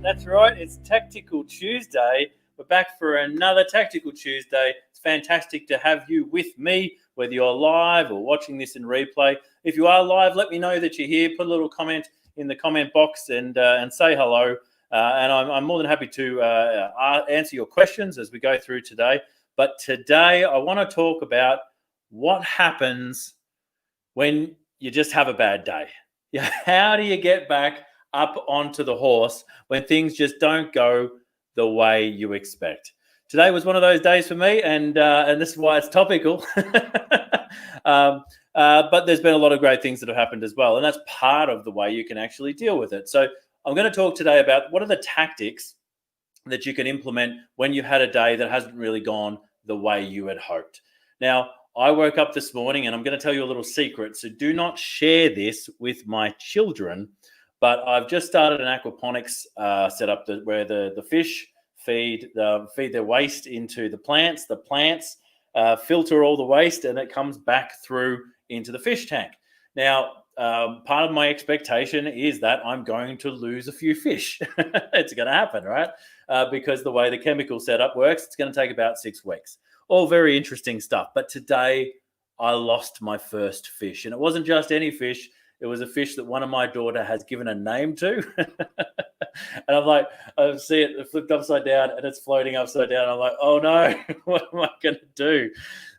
That's right. It's Tactical Tuesday. We're back for another Tactical Tuesday. It's fantastic to have you with me, whether you're live or watching this in replay. If you are live, let me know that you're here. Put a little comment in the comment box and say hello. And I'm more than happy to answer your questions as we go through today. But today I want to talk about what happens when you just have a bad day. Yeah, how do you get back up onto the horse when things just don't go the way you expect? Today was one of those days for me, and this is why it's topical. But there's been a lot of great things that have happened as well, and that's part of the way you can actually deal with it. So I'm going to talk today about what are the tactics that you can implement when you've had a day that hasn't really gone the way you had hoped. Now, I woke up this morning and I'm going to tell you a little secret. So do not share this with my children. But I've just started an aquaponics setup where the fish feed their waste into the plants. The plants filter all the waste and it comes back through into the fish tank. Now, part of my expectation is that I'm going to lose a few fish. It's going to happen, right? Because the way the chemical setup works, it's going to take about 6 weeks. All very interesting stuff. But today I lost my first fish. And it wasn't just any fish. It was a fish that one of my daughter has given a name to. And I'm like, I see it flipped upside down and it's floating upside down. I'm like, oh no, what am I going to do?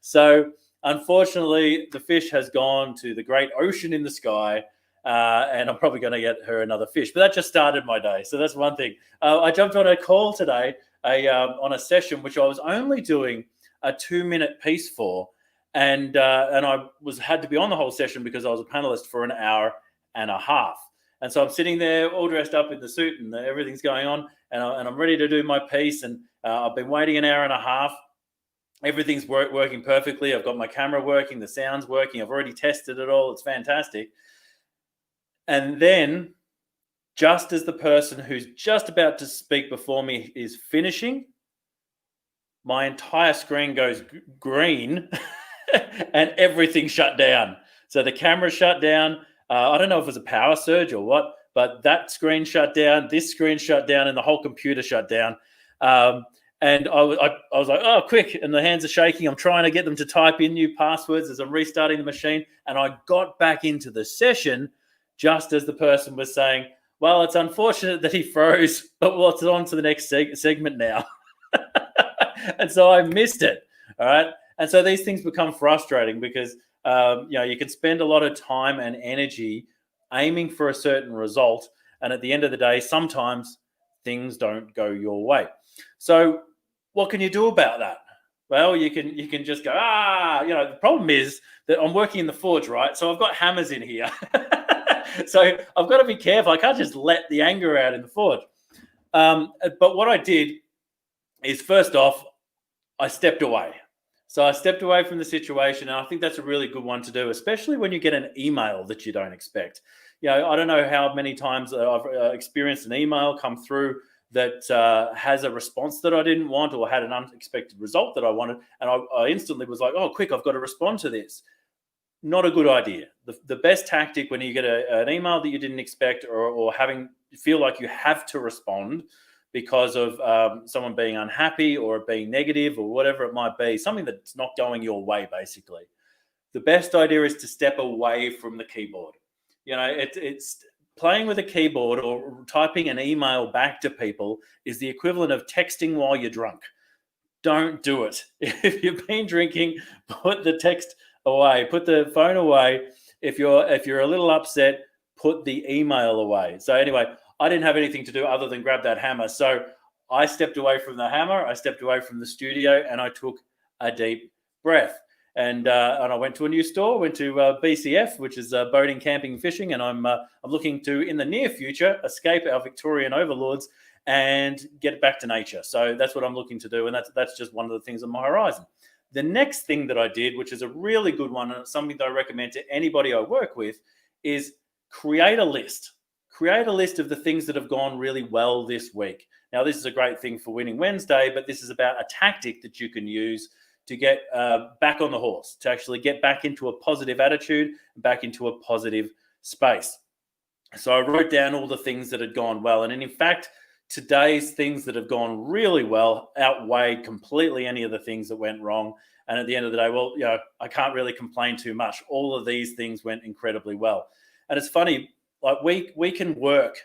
So unfortunately, the fish has gone to the great ocean in the sky. And I'm probably going to get her another fish. But that just started my day. So that's one thing. I jumped on a call today on a session, which I was only doing a 2-minute piece for. And I had to be on the whole session because I was a panelist for an hour and a half. And so I'm sitting there all dressed up in the suit and everything's going on. And I'm ready to do my piece. And I've been waiting an hour and a half. Everything's working perfectly. I've got my camera working. The sound's working. I've already tested it all. It's fantastic. And then just as the person who's just about to speak before me is finishing, my entire screen goes green and everything shut down. So the camera shut down. I don't know if it was a power surge or what, but that screen shut down, this screen shut down, and the whole computer shut down. And I was like, oh, quick. And the hands are shaking. I'm trying to get them to type in new passwords as I'm restarting the machine. And I got back into the session just as the person was saying, well, it's unfortunate that he froze, but what's on to the next segment now? And so I missed it. All right. And so these things become frustrating because, you can spend a lot of time and energy aiming for a certain result. And at the end of the day, sometimes things don't go your way. So what can you do about that? Well, you can just go, the problem is that I'm working in the forge, right? So I've got hammers in here. So I've got to be careful. I can't just let the anger out in the forge. But what I did is, first off, I stepped away. So I stepped away from the situation, and I think that's a really good one to do, especially when you get an email that you don't expect. I don't know how many times I've experienced an email come through that has a response that I didn't want or had an unexpected result that I wanted, and I instantly was like, oh, quick, I've got to respond to this. Not a good idea. The best tactic when you get an email that you didn't expect or feel like you have to respond because of someone being unhappy or being negative or whatever it might be, something that's not going your way, basically. The best idea is to step away from the keyboard. It's playing with a keyboard or typing an email back to people is the equivalent of texting while you're drunk. Don't do it. If you've been drinking, put the text away, put the phone away. If you're a little upset, put the email away. So anyway, I didn't have anything to do other than grab that hammer. So I stepped away from the hammer, I stepped away from the studio, and I took a deep breath. And I went to a new store, went to BCF, which is boating, camping, fishing, and I'm looking to, in the near future, escape our Victorian overlords and get back to nature. So that's what I'm looking to do, and that's just one of the things on my horizon. The next thing that I did, which is a really good one, and it's something that I recommend to anybody I work with, is create a list. Create a list of the things that have gone really well this week. Now, this is a great thing for Winning Wednesday, but this is about a tactic that you can use to get back on the horse, to actually get back into a positive attitude, back into a positive space. So I wrote down all the things that had gone well. And in fact, today's things that have gone really well outweighed completely any of the things that went wrong. And at the end of the day, well, I can't really complain too much. All of these things went incredibly well. And it's funny, like we can work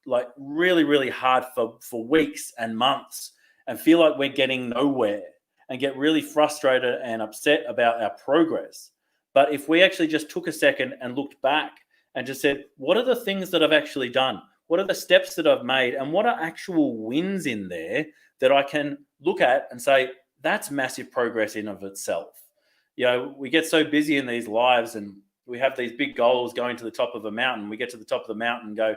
like really, really hard for weeks and months and feel like we're getting nowhere and get really frustrated and upset about our progress. But if we actually just took a second and looked back and just said, what are the things that I've actually done? What are the steps that I've made? And what are actual wins in there that I can look at and say, that's massive progress in of itself. We get so busy in these lives and we have these big goals going to the top of a mountain. We get to the top of the mountain and go,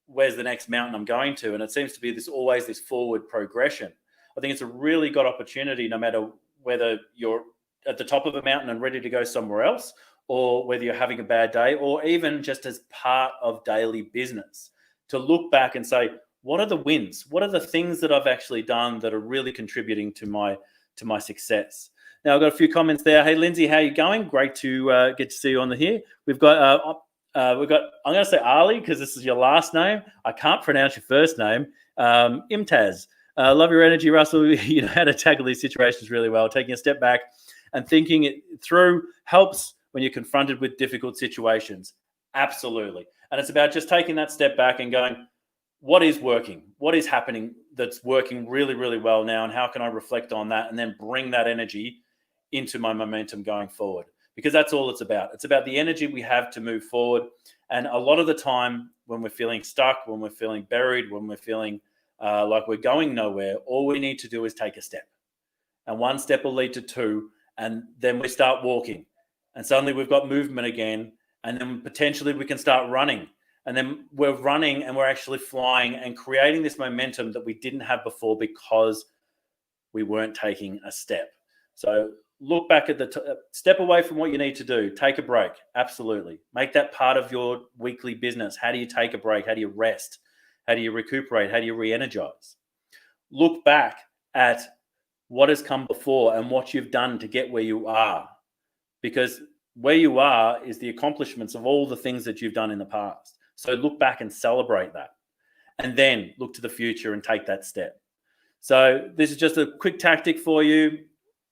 where's the next mountain I'm going to? And it seems to be always this forward progression. I think it's a really good opportunity, no matter whether you're at the top of a mountain and ready to go somewhere else, or whether you're having a bad day, or even just as part of daily business, to look back and say, what are the wins? What are the things that I've actually done that are really contributing to my success? Now, I've got a few comments there. Hey, Lindsay, how are you going? Great to get to see you on the here. We've got I'm going to say Ali because this is your last name. I can't pronounce your first name. Imtaz. Love your energy, Russell. You know how to tackle these situations really well. Taking a step back and thinking it through helps when you're confronted with difficult situations. Absolutely. And it's about just taking that step back and going, what is working? What is happening that's working really, really well now? And how can I reflect on that and then bring that energy into my momentum going forward? Because that's all it's about. It's about the energy we have to move forward. And a lot of the time when we're feeling stuck, when we're feeling buried, when we're feeling like we're going nowhere, all we need to do is take a step. And one step will lead to two. And then we start walking. And suddenly we've got movement again. And then potentially we can start running. And then we're running and we're actually flying and creating this momentum that we didn't have before because we weren't taking a step. So look back at step away from what you need to do. Take a break. Absolutely. Make that part of your weekly business. How do you take a break? How do you rest? How do you recuperate? How do you re-energize? Look back at what has come before and what you've done to get where you are. Because where you are is the accomplishments of all the things that you've done in the past. So look back and celebrate that. And then look to the future and take that step. So this is just a quick tactic for you.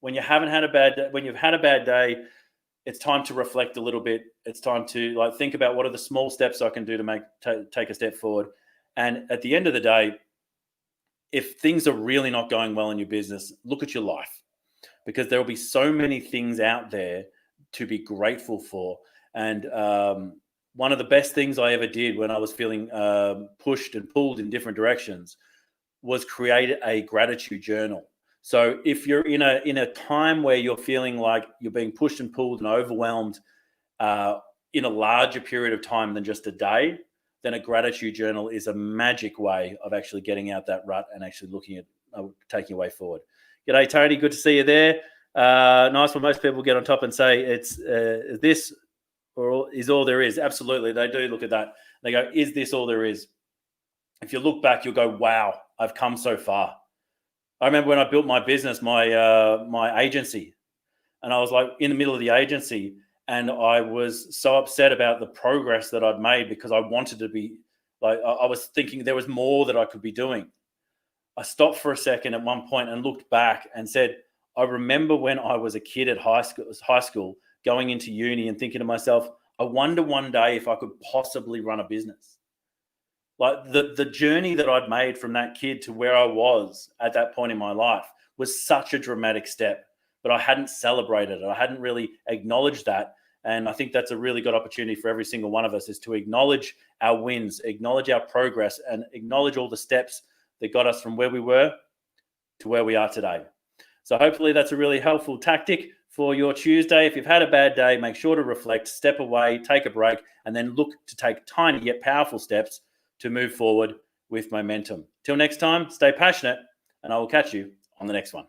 When you haven't had a bad day, when you've had a bad day, it's time to reflect a little bit. It's time to think about what are the small steps I can do to take a step forward. And at the end of the day, if things are really not going well in your business, look at your life, because there will be so many things out there to be grateful for. And one of the best things I ever did when I was feeling pushed and pulled in different directions was create a gratitude journal. So if you're in a time where you're feeling like you're being pushed and pulled and overwhelmed in a larger period of time than just a day, then a gratitude journal is a magic way of actually getting out that rut and actually looking at taking a way forward. G'day, Tony. Good to see you there. Nice one. Most people get on top and say it's this or is all there is. Absolutely. They do look at that. They go, is this all there is? If you look back, you'll go, wow, I've come so far. I remember when I built my business, my agency, and I was like in the middle of the agency, and I was so upset about the progress that I'd made because I wanted to be like, I was thinking there was more that I could be doing. I stopped for a second at one point and looked back and said, I remember when I was a kid at high school going into uni and thinking to myself, I wonder one day if I could possibly run a business. Like the journey that I'd made from that kid to where I was at that point in my life was such a dramatic step, but I hadn't celebrated it. I hadn't really acknowledged that. And I think that's a really good opportunity for every single one of us, is to acknowledge our wins, acknowledge our progress, and acknowledge all the steps that got us from where we were to where we are today. So hopefully that's a really helpful tactic for your Tuesday. If you've had a bad day, make sure to reflect, step away, take a break, and then look to take tiny yet powerful steps to move forward with momentum. Till next time, stay passionate, and I will catch you on the next one.